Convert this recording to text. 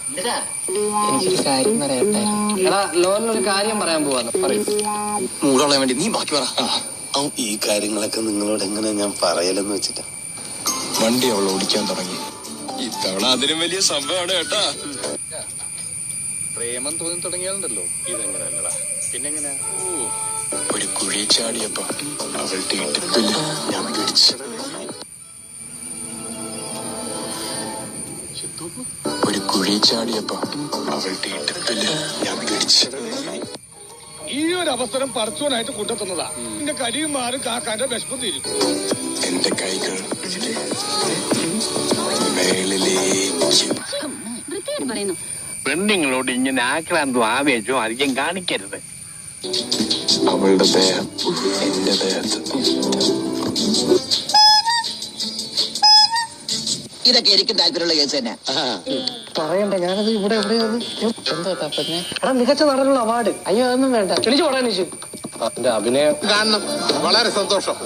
എനിക്കൊരു കാര്യം പറയട്ടെ. എടാ ലോനൊരു കാര്യം പറയാൻ പോവാന്ന് പറയൂ. മൂടോളാൻ വേണ്ടി നീ ബാക്കി പറ. ഈ കാര്യങ്ങളൊക്കെ നിങ്ങളോട് എങ്ങനെ ഞാൻ പറയലെന്ന് വെച്ചിട്ടാ. വണ്ടി അവൾ ഓടിക്കാൻ തുടങ്ങി. ഇത്തവണ അതിനും വലിയ സംഭവമാണ് കേട്ടാ. പ്രേമം തോന്നി തുടങ്ങിയാലുണ്ടല്ലോ ഇതെങ്ങനെയല്ലടാ പിന്നെങ്ങനെയാ. ഒരു കുഴി ചാടിയപ്പോ അവളുടെ ഇടുപ്പില് ഞാൻ പിടിച്ചു. ഒരു കുഴി ചാടിയപ്പോ അവളുടെ ഇടുപ്പില് ഞാൻ പിടിച്ചു. ഈ ഒരു അവസരം പറച്ചോനായിട്ട് കൊണ്ടെത്തുന്നതാ. എന്റെ കടിയും മാറും കാക്കാന്റെ വിഷമം തീരും. എന്റെ കൈകൾ മേളിലേക്ക്. പെണ്ണുങ്ങളോട് ഇങ്ങനെ ആക്രാന്തവും ആവേശവും അധികം കാണിക്കരുത്. അവളുടെ ദേഹം എന്റെ ദേഹത്ത്. ഇതൊക്കെ എനിക്കും താല്പര്യമുള്ള കേസ് തന്നെ. പറയണ്ട, ഞാനത് ഇവിടെ എന്താ തപ്പന്നെ. എടാ മികച്ച നടനുള്ള അവാർഡ്. അയ്യോ അതൊന്നും വേണ്ട, ക്ഷണിച്ചു പോടാൻ. എന്റെ അഭിനയം കാണണം. വളരെ സന്തോഷം.